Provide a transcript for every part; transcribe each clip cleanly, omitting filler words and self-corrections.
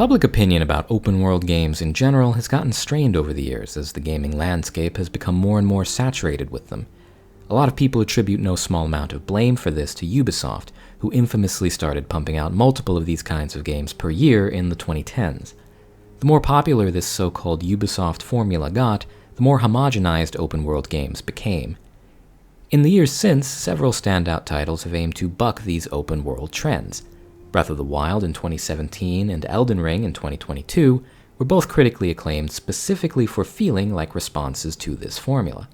Public opinion about open-world games in general has gotten strained over the years as the gaming landscape has become more and more saturated with them. A lot of people attribute no small amount of blame for this to Ubisoft, who infamously started pumping out multiple of these kinds of games per year in the 2010s. The more popular this so-called Ubisoft formula got, the more homogenized open-world games became. In the years since, several standout titles have aimed to buck these open-world trends. Breath of the Wild in 2017 and Elden Ring in 2022 were both critically acclaimed specifically for feeling like responses to this formula.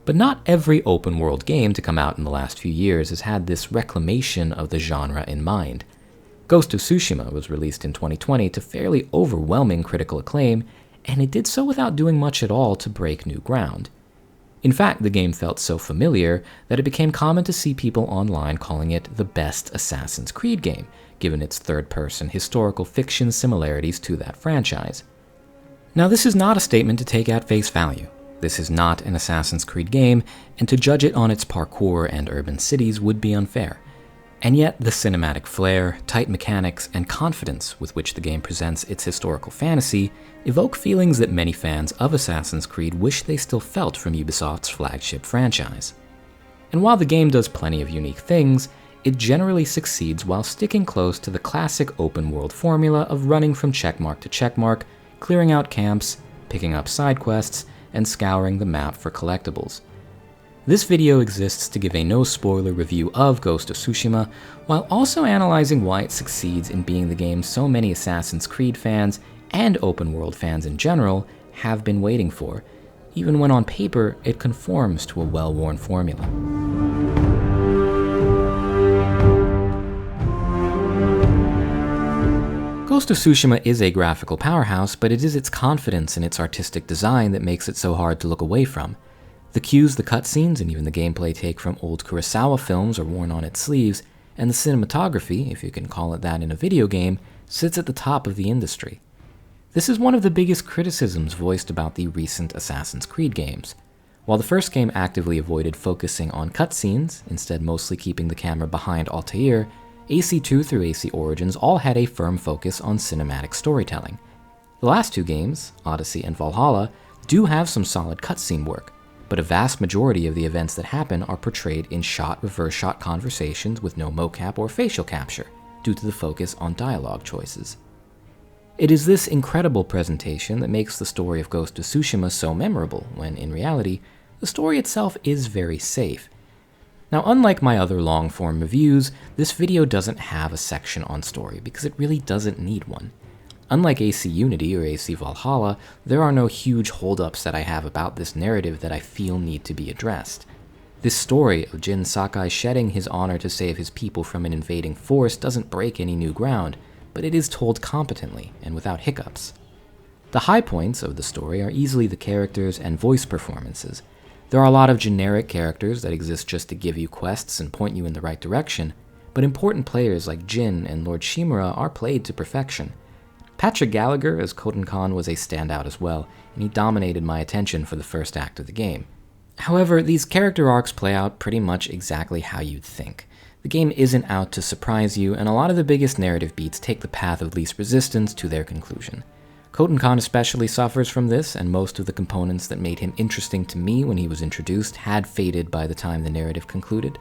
But not every open-world game to come out in the last few years has had this reclamation of the genre in mind. Ghost of Tsushima was released in 2020 to fairly overwhelming critical acclaim, and it did so without doing much at all to break new ground. In fact, the game felt so familiar that it became common to see people online calling it the best Assassin's Creed game, given its third-person historical fiction similarities to that franchise. Now, this is not a statement to take at face value. This is not an Assassin's Creed game, and to judge it on its parkour and urban cities would be unfair. And yet, the cinematic flair, tight mechanics, and confidence with which the game presents its historical fantasy evoke feelings that many fans of Assassin's Creed wish they still felt from Ubisoft's flagship franchise. And while the game does plenty of unique things, it generally succeeds while sticking close to the classic open-world formula of running from checkmark to checkmark, clearing out camps, picking up side quests, and scouring the map for collectibles. This video exists to give a no-spoiler review of Ghost of Tsushima, while also analyzing why it succeeds in being the game so many Assassin's Creed fans, and open-world fans in general, have been waiting for, even when on paper it conforms to a well-worn formula. Ghost of Tsushima is a graphical powerhouse, but it is its confidence in its artistic design that makes it so hard to look away from. The cues, the cutscenes, and even the gameplay take from old Kurosawa films are worn on its sleeves, and the cinematography, if you can call it that in a video game, sits at the top of the industry. This is one of the biggest criticisms voiced about the recent Assassin's Creed games. While the first game actively avoided focusing on cutscenes, instead mostly keeping the camera behind Altair, AC2 through AC Origins all had a firm focus on cinematic storytelling. The last two games, Odyssey and Valhalla, do have some solid cutscene work, but a vast majority of the events that happen are portrayed in shot-reverse-shot conversations with no mocap or facial capture, due to the focus on dialogue choices. It is this incredible presentation that makes the story of Ghost of Tsushima so memorable, when in reality, the story itself is very safe. Now, unlike my other long-form reviews, this video doesn't have a section on story, because it really doesn't need one. Unlike AC Unity or AC Valhalla, there are no huge holdups that I have about this narrative that I feel need to be addressed. This story of Jin Sakai shedding his honor to save his people from an invading force doesn't break any new ground, but it is told competently and without hiccups. The high points of the story are easily the characters and voice performances. There are a lot of generic characters that exist just to give you quests and point you in the right direction, but important players like Jin and Lord Shimura are played to perfection. Patrick Gallagher as Khotan Khan was a standout as well, and he dominated my attention for the first act of the game. However, these character arcs play out pretty much exactly how you'd think. The game isn't out to surprise you, and a lot of the biggest narrative beats take the path of least resistance to their conclusion. Khotan Khan especially suffers from this, and most of the components that made him interesting to me when he was introduced had faded by the time the narrative concluded.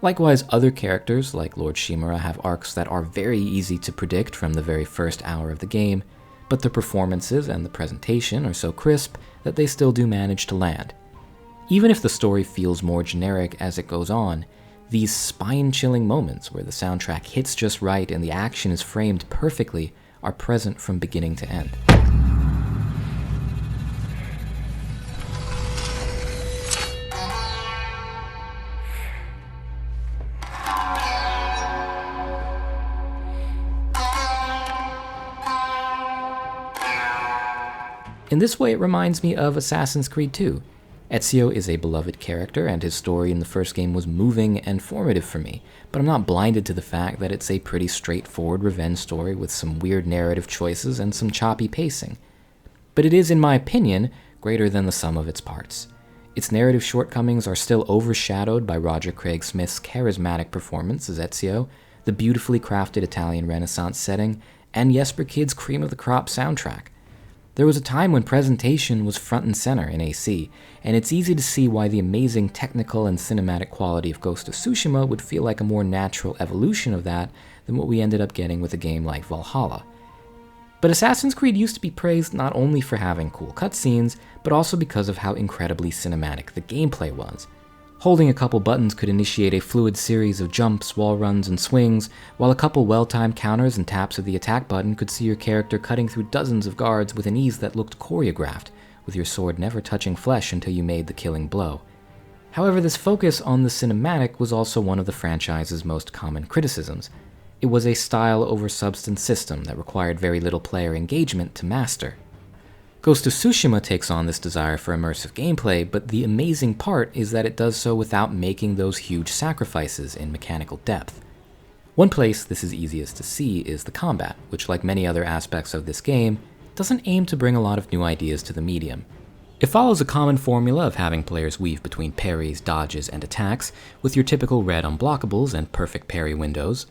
Likewise, other characters, like Lord Shimura, have arcs that are very easy to predict from the very first hour of the game, but the performances and the presentation are so crisp that they still do manage to land. Even if the story feels more generic as it goes on, these spine-chilling moments where the soundtrack hits just right and the action is framed perfectly are present from beginning to end. In this way, it reminds me of Assassin's Creed 2. Ezio is a beloved character, and his story in the first game was moving and formative for me, but I'm not blinded to the fact that it's a pretty straightforward revenge story with some weird narrative choices and some choppy pacing. But it is, in my opinion, greater than the sum of its parts. Its narrative shortcomings are still overshadowed by Roger Craig Smith's charismatic performance as Ezio, the beautifully crafted Italian Renaissance setting, and Jesper Kid's cream of the crop soundtrack. There was a time when presentation was front and center in AC, and it's easy to see why the amazing technical and cinematic quality of Ghost of Tsushima would feel like a more natural evolution of that than what we ended up getting with a game like Valhalla. But Assassin's Creed used to be praised not only for having cool cutscenes, but also because of how incredibly cinematic the gameplay was. Holding a couple buttons could initiate a fluid series of jumps, wall runs, and swings, while a couple well-timed counters and taps of the attack button could see your character cutting through dozens of guards with an ease that looked choreographed, with your sword never touching flesh until you made the killing blow. However, this focus on the cinematic was also one of the franchise's most common criticisms. It was a style over substance system that required very little player engagement to master. Ghost of Tsushima takes on this desire for immersive gameplay, but the amazing part is that it does so without making those huge sacrifices in mechanical depth. One place this is easiest to see is the combat, which, like many other aspects of this game, doesn't aim to bring a lot of new ideas to the medium. It follows a common formula of having players weave between parries, dodges, and attacks, with your typical red unblockables and perfect parry windows.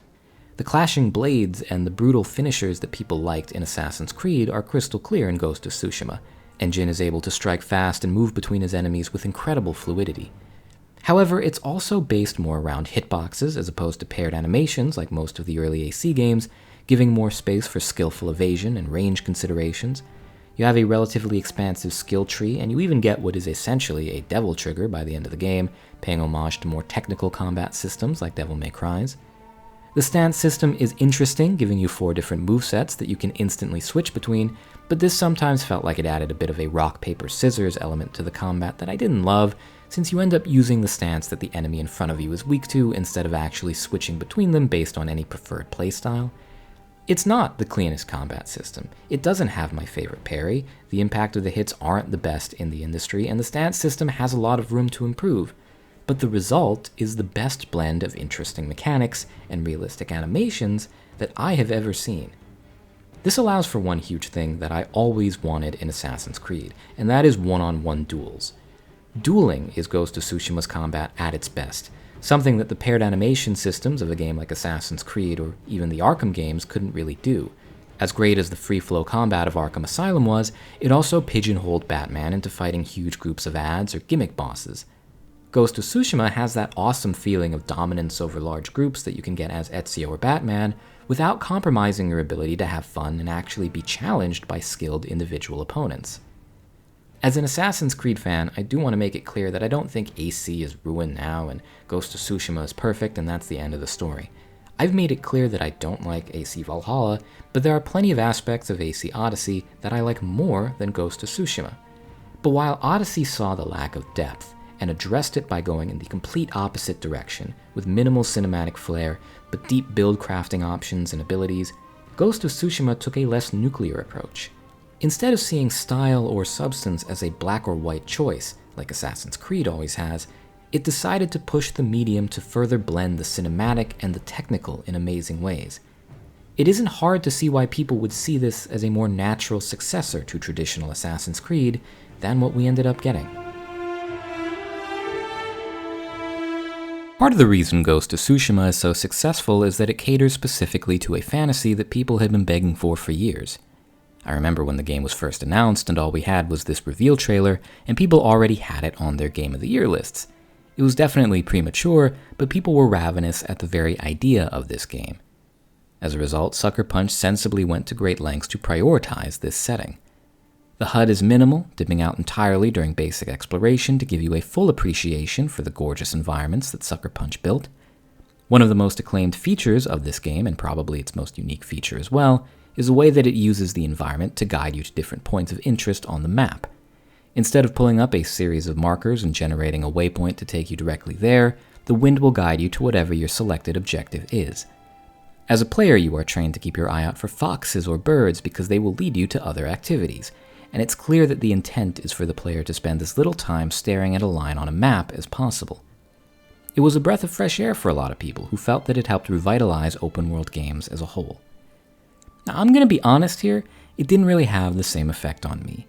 The clashing blades and the brutal finishers that people liked in Assassin's Creed are crystal clear in Ghost of Tsushima, and Jin is able to strike fast and move between his enemies with incredible fluidity. However, it's also based more around hitboxes as opposed to paired animations like most of the early AC games, giving more space for skillful evasion and range considerations. You have a relatively expansive skill tree, and you even get what is essentially a devil trigger by the end of the game, paying homage to more technical combat systems like Devil May Cry's. The stance system is interesting, giving you 4 different movesets that you can instantly switch between, but this sometimes felt like it added a bit of a rock, paper, scissors element to the combat that I didn't love, since you end up using the stance that the enemy in front of you is weak to instead of actually switching between them based on any preferred playstyle. It's not the cleanest combat system. It doesn't have my favorite parry, the impact of the hits aren't the best in the industry, and the stance system has a lot of room to improve. But the result is the best blend of interesting mechanics and realistic animations that I have ever seen. This allows for one huge thing that I always wanted in Assassin's Creed, and that is one-on-one duels. Dueling is Ghost of Tsushima's combat at its best, something that the paired animation systems of a game like Assassin's Creed or even the Arkham games couldn't really do. As great as the free-flow combat of Arkham Asylum was, it also pigeonholed Batman into fighting huge groups of ads or gimmick bosses. Ghost of Tsushima has that awesome feeling of dominance over large groups that you can get as Ezio or Batman, without compromising your ability to have fun and actually be challenged by skilled individual opponents. As an Assassin's Creed fan, I do want to make it clear that I don't think AC is ruined now and Ghost of Tsushima is perfect and that's the end of the story. I've made it clear that I don't like AC Valhalla, but there are plenty of aspects of AC Odyssey that I like more than Ghost of Tsushima. But while Odyssey saw the lack of depth, and addressed it by going in the complete opposite direction, with minimal cinematic flair, but deep build crafting options and abilities, Ghost of Tsushima took a less nuclear approach. Instead of seeing style or substance as a black or white choice, like Assassin's Creed always has, it decided to push the medium to further blend the cinematic and the technical in amazing ways. It isn't hard to see why people would see this as a more natural successor to traditional Assassin's Creed than what we ended up getting. Part of the reason Ghost of Tsushima is so successful is that it caters specifically to a fantasy that people had been begging for years. I remember when the game was first announced and all we had was this reveal trailer, and people already had it on their Game of the Year lists. It was definitely premature, but people were ravenous at the very idea of this game. As a result, Sucker Punch sensibly went to great lengths to prioritize this setting. The HUD is minimal, dipping out entirely during basic exploration to give you a full appreciation for the gorgeous environments that Sucker Punch built. One of the most acclaimed features of this game, and probably its most unique feature as well, is the way that it uses the environment to guide you to different points of interest on the map. Instead of pulling up a series of markers and generating a waypoint to take you directly there, the wind will guide you to whatever your selected objective is. As a player, you are trained to keep your eye out for foxes or birds because they will lead you to other activities, and it's clear that the intent is for the player to spend as little time staring at a line on a map as possible. It was a breath of fresh air for a lot of people who felt that it helped revitalize open-world games as a whole. Now, I'm going to be honest here, it didn't really have the same effect on me.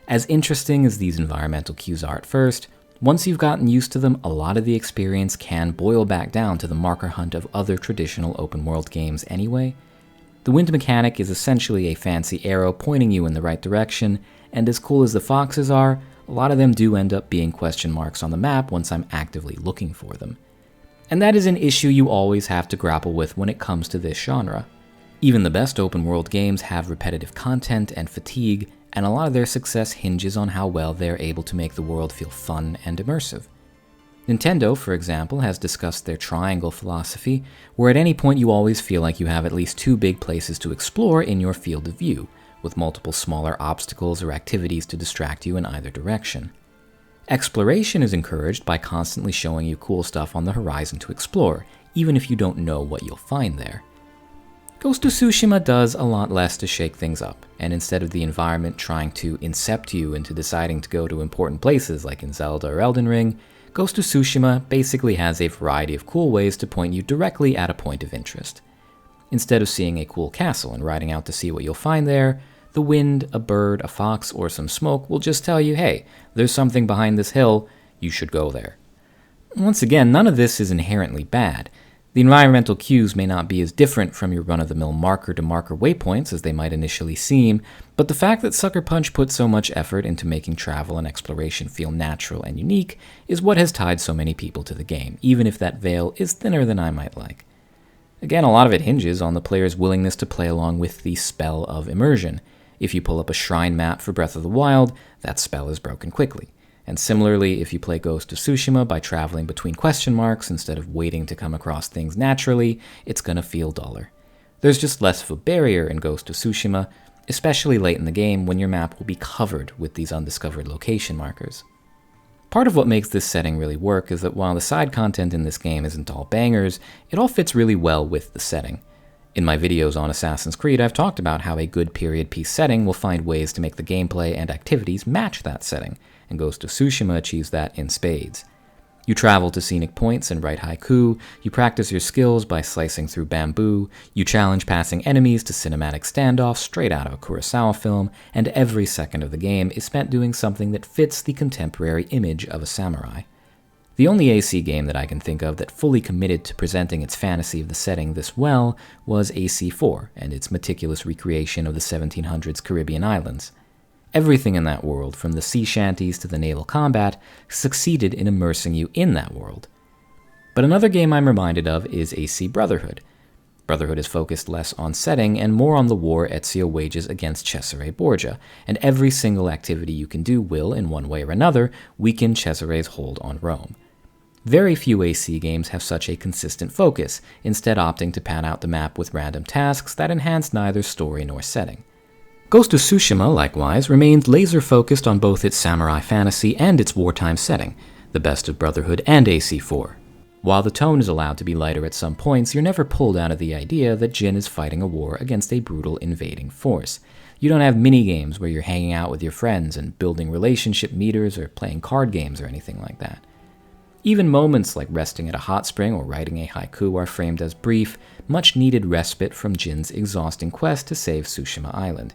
As interesting as these environmental cues are at first, once you've gotten used to them, a lot of the experience can boil back down to the marker hunt of other traditional open-world games anyway. The wind mechanic is essentially a fancy arrow pointing you in the right direction, and as cool as the foxes are, a lot of them do end up being question marks on the map once I'm actively looking for them. And that is an issue you always have to grapple with when it comes to this genre. Even the best open world games have repetitive content and fatigue, and a lot of their success hinges on how well they're able to make the world feel fun and immersive. Nintendo, for example, has discussed their triangle philosophy, where at any point you always feel like you have at least two big places to explore in your field of view, with multiple smaller obstacles or activities to distract you in either direction. Exploration is encouraged by constantly showing you cool stuff on the horizon to explore, even if you don't know what you'll find there. Ghost of Tsushima does a lot less to shake things up, and instead of the environment trying to incept you into deciding to go to important places like in Zelda or Elden Ring, Ghost of Tsushima basically has a variety of cool ways to point you directly at a point of interest. Instead of seeing a cool castle and riding out to see what you'll find there, the wind, a bird, a fox, or some smoke will just tell you, hey, there's something behind this hill, you should go there. Once again, none of this is inherently bad. The environmental cues may not be as different from your run-of-the-mill marker-to-marker waypoints as they might initially seem, but the fact that Sucker Punch put so much effort into making travel and exploration feel natural and unique is what has tied so many people to the game, even if that veil is thinner than I might like. Again, a lot of it hinges on the player's willingness to play along with the spell of immersion. If you pull up a shrine map for Breath of the Wild, that spell is broken quickly. And similarly, if you play Ghost of Tsushima by traveling between question marks instead of waiting to come across things naturally, it's gonna feel duller. There's just less of a barrier in Ghost of Tsushima, especially late in the game when your map will be covered with these undiscovered location markers. Part of what makes this setting really work is that while the side content in this game isn't all bangers, it all fits really well with the setting. In my videos on Assassin's Creed, I've talked about how a good period piece setting will find ways to make the gameplay and activities match that setting, and Ghost of Tsushima achieves that in spades. You travel to scenic points and write haiku, you practice your skills by slicing through bamboo, you challenge passing enemies to cinematic standoffs straight out of a Kurosawa film, and every second of the game is spent doing something that fits the contemporary image of a samurai. The only AC game that I can think of that fully committed to presenting its fantasy of the setting this well was AC4 and its meticulous recreation of the 1700s Caribbean islands. Everything in that world, from the sea shanties to the naval combat, succeeded in immersing you in that world. But another game I'm reminded of is AC Brotherhood. Brotherhood is focused less on setting and more on the war Ezio wages against Cesare Borgia, and every single activity you can do will, in one way or another, weaken Cesare's hold on Rome. Very few AC games have such a consistent focus, instead opting to pad out the map with random tasks that enhance neither story nor setting. Ghost of Tsushima, likewise, remained laser-focused on both its samurai fantasy and its wartime setting, the best of Brotherhood and AC4. While the tone is allowed to be lighter at some points, you're never pulled out of the idea that Jin is fighting a war against a brutal invading force. You don't have mini-games where you're hanging out with your friends and building relationship meters or playing card games or anything like that. Even moments like resting at a hot spring or writing a haiku are framed as brief, much-needed respite from Jin's exhausting quest to save Tsushima Island.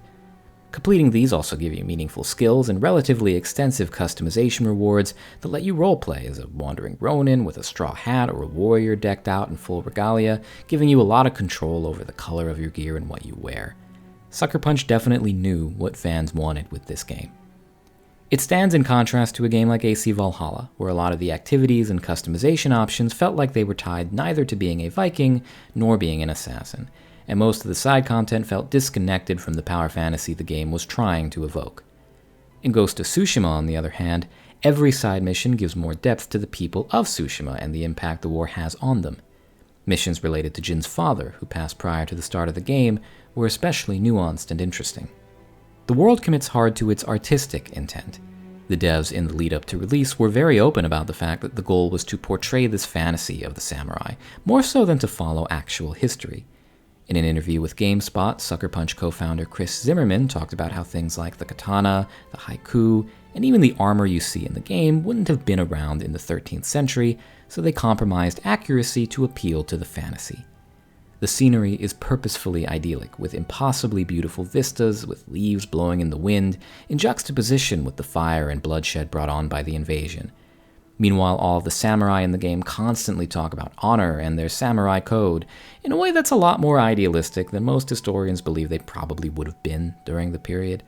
Completing these also give you meaningful skills and relatively extensive customization rewards that let you roleplay as a wandering ronin with a straw hat or a warrior decked out in full regalia, giving you a lot of control over the color of your gear and what you wear. Sucker Punch definitely knew what fans wanted with this game. It stands in contrast to a game like AC Valhalla, where a lot of the activities and customization options felt like they were tied neither to being a Viking nor being an assassin, and most of the side content felt disconnected from the power fantasy the game was trying to evoke. In Ghost of Tsushima, on the other hand, every side mission gives more depth to the people of Tsushima and the impact the war has on them. Missions related to Jin's father, who passed prior to the start of the game, were especially nuanced and interesting. The world commits hard to its artistic intent. The devs in the lead-up to release were very open about the fact that the goal was to portray this fantasy of the samurai, more so than to follow actual history. In an interview with GameSpot, Sucker Punch co-founder Chris Zimmerman talked about how things like the katana, the haiku, and even the armor you see in the game wouldn't have been around in the 13th century, so they compromised accuracy to appeal to the fantasy. The scenery is purposefully idyllic, with impossibly beautiful vistas, with leaves blowing in the wind, in juxtaposition with the fire and bloodshed brought on by the invasion. Meanwhile, all of the samurai in the game constantly talk about honor and their samurai code in a way that's a lot more idealistic than most historians believe they probably would have been during the period.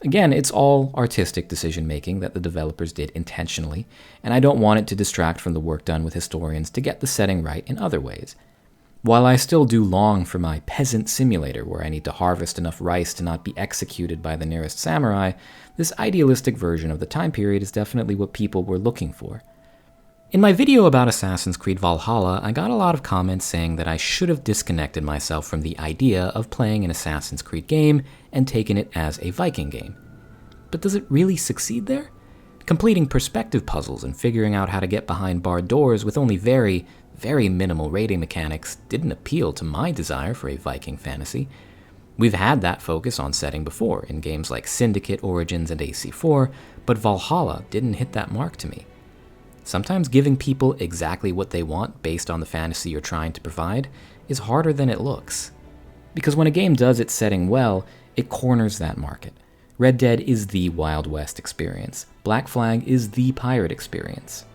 Again, it's all artistic decision-making that the developers did intentionally, and I don't want it to distract from the work done with historians to get the setting right in other ways. While I still do long for my peasant simulator where I need to harvest enough rice to not be executed by the nearest samurai, this idealistic version of the time period is definitely what people were looking for. In my video about Assassin's Creed Valhalla, I got a lot of comments saying that I should have disconnected myself from the idea of playing an Assassin's Creed game and taken it as a Viking game. But does it really succeed there? Completing perspective puzzles and figuring out how to get behind barred doors with only very minimal raiding mechanics didn't appeal to my desire for a Viking fantasy. We've had that focus on setting before in games like Syndicate, Origins, and AC4, but Valhalla didn't hit that mark to me. Sometimes giving people exactly what they want based on the fantasy you're trying to provide is harder than it looks. Because when a game does its setting well, it corners that market. Red Dead is the Wild West experience. Black Flag is the pirate experience.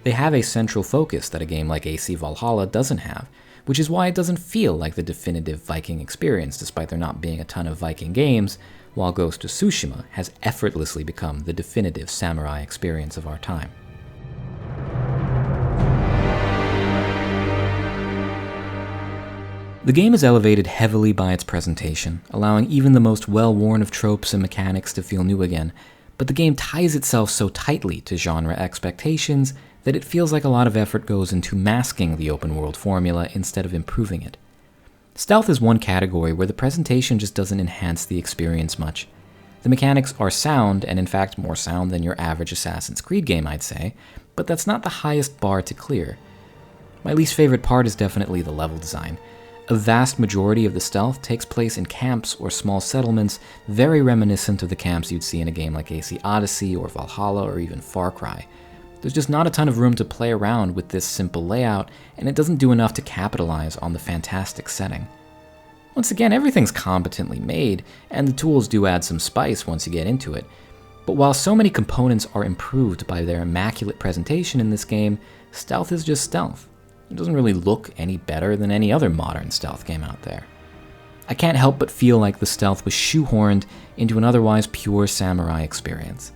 They have a central focus that a game like AC Valhalla doesn't have, which is why it doesn't feel like the definitive Viking experience despite there not being a ton of Viking games, while Ghost of Tsushima has effortlessly become the definitive samurai experience of our time. The game is elevated heavily by its presentation, allowing even the most well-worn of tropes and mechanics to feel new again, but the game ties itself so tightly to genre expectations that it feels like a lot of effort goes into masking the open-world formula instead of improving it. Stealth is one category where the presentation just doesn't enhance the experience much. The mechanics are sound, and in fact more sound than your average Assassin's Creed game, I'd say, but that's not the highest bar to clear. My least favorite part is definitely the level design. A vast majority of the stealth takes place in camps or small settlements, very reminiscent of the camps you'd see in a game like AC Odyssey or Valhalla or even Far Cry. There's just not a ton of room to play around with this simple layout, and it doesn't do enough to capitalize on the fantastic setting. Once again, everything's competently made, and the tools do add some spice once you get into it. But while so many components are improved by their immaculate presentation in this game, stealth is just stealth. It doesn't really look any better than any other modern stealth game out there. I can't help but feel like the stealth was shoehorned into an otherwise pure samurai experience.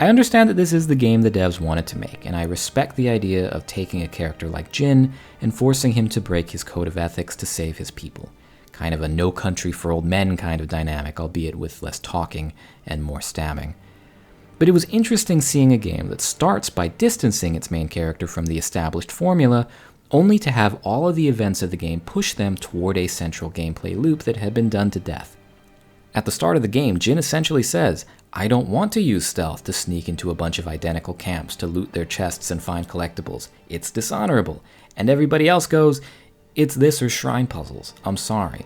I understand that this is the game the devs wanted to make, and I respect the idea of taking a character like Jin and forcing him to break his code of ethics to save his people. Kind of a no country for old men kind of dynamic, albeit with less talking and more stabbing. But it was interesting seeing a game that starts by distancing its main character from the established formula, only to have all of the events of the game push them toward a central gameplay loop that had been done to death. At the start of the game, Jin essentially says, "I don't want to use stealth to sneak into a bunch of identical camps to loot their chests and find collectibles. It's dishonorable." And everybody else goes, "It's this or shrine puzzles. I'm sorry."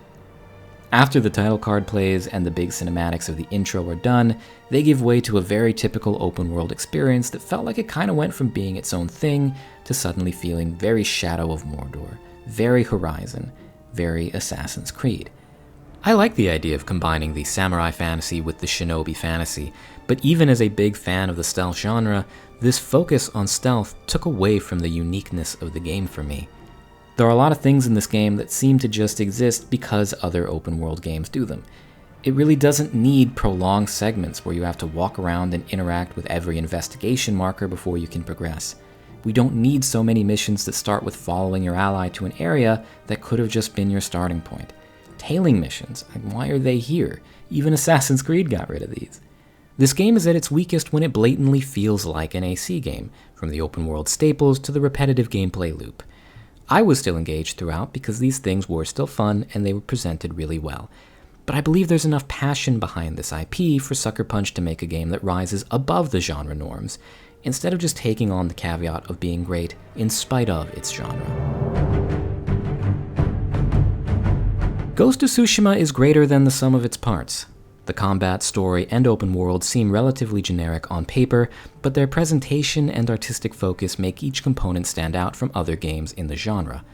After the title card plays and the big cinematics of the intro are done, they give way to a very typical open-world experience that felt like it kind of went from being its own thing to suddenly feeling very Shadow of Mordor, very Horizon, very Assassin's Creed. I like the idea of combining the samurai fantasy with the shinobi fantasy, but even as a big fan of the stealth genre, this focus on stealth took away from the uniqueness of the game for me. There are a lot of things in this game that seem to just exist because other open-world games do them. It really doesn't need prolonged segments where you have to walk around and interact with every investigation marker before you can progress. We don't need so many missions that start with following your ally to an area that could have just been your starting point. Tailing missions, why are they here? Even Assassin's Creed got rid of these. This game is at its weakest when it blatantly feels like an AC game, from the open-world staples to the repetitive gameplay loop. I was still engaged throughout because these things were still fun and they were presented really well. But I believe there's enough passion behind this IP for Sucker Punch to make a game that rises above the genre norms, instead of just taking on the caveat of being great in spite of its genre. Ghost of Tsushima is greater than the sum of its parts. The combat, story, and open world seem relatively generic on paper, but their presentation and artistic focus make each component stand out from other games in the genre.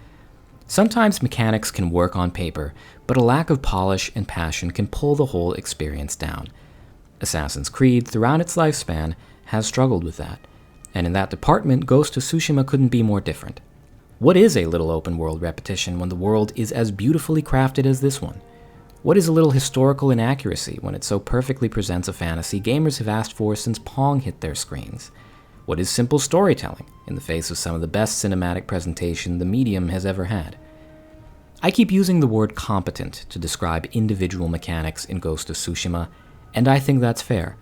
Sometimes mechanics can work on paper, but a lack of polish and passion can pull the whole experience down. Assassin's Creed, throughout its lifespan, has struggled with that. And in that department, Ghost of Tsushima couldn't be more different. What is a little open world repetition when the world is as beautifully crafted as this one? What is a little historical inaccuracy when it so perfectly presents a fantasy gamers have asked for since Pong hit their screens? What is simple storytelling in the face of some of the best cinematic presentation the medium has ever had? I keep using the word competent to describe individual mechanics in Ghost of Tsushima, and I think that's fair.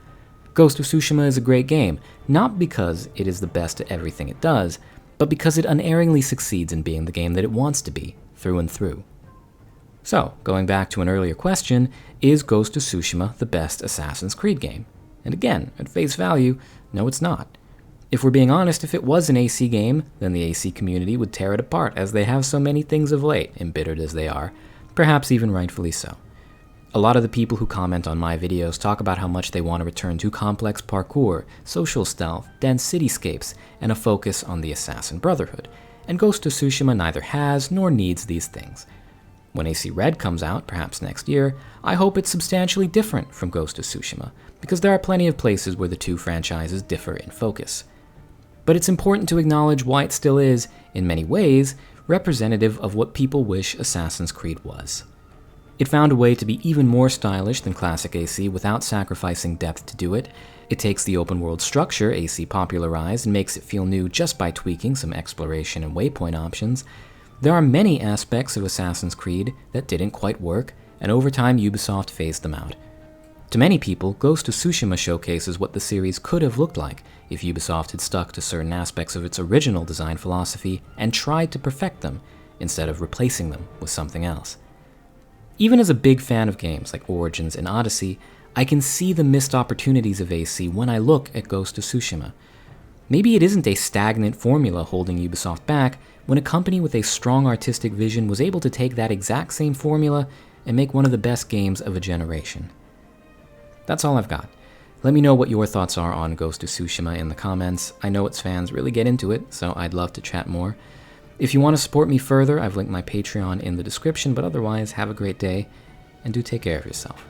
Ghost of Tsushima is a great game, not because it is the best at everything it does, but because it unerringly succeeds in being the game that it wants to be, through and through. So, going back to an earlier question, is Ghost of Tsushima the best Assassin's Creed game? And again, at face value, no it's not. If we're being honest, if it was an AC game, then the AC community would tear it apart, as they have so many things of late, embittered as they are, perhaps even rightfully so. A lot of the people who comment on my videos talk about how much they want to return to complex parkour, social stealth, dense cityscapes, and a focus on the Assassin Brotherhood, and Ghost of Tsushima neither has nor needs these things. When AC Red comes out, perhaps next year, I hope it's substantially different from Ghost of Tsushima, because there are plenty of places where the two franchises differ in focus. But it's important to acknowledge why it still is, in many ways, representative of what people wish Assassin's Creed was. It found a way to be even more stylish than classic AC without sacrificing depth to do it. It takes the open world structure AC popularized and makes it feel new just by tweaking some exploration and waypoint options. There are many aspects of Assassin's Creed that didn't quite work, and over time Ubisoft phased them out. To many people, Ghost of Tsushima showcases what the series could have looked like if Ubisoft had stuck to certain aspects of its original design philosophy and tried to perfect them, instead of replacing them with something else. Even as a big fan of games like Origins and Odyssey, I can see the missed opportunities of AC when I look at Ghost of Tsushima. Maybe it isn't a stagnant formula holding Ubisoft back when a company with a strong artistic vision was able to take that exact same formula and make one of the best games of a generation. That's all I've got. Let me know what your thoughts are on Ghost of Tsushima in the comments. I know its fans really get into it, so I'd love to chat more. If you want to support me further, I've linked my Patreon in the description, but otherwise, have a great day, and do take care of yourself.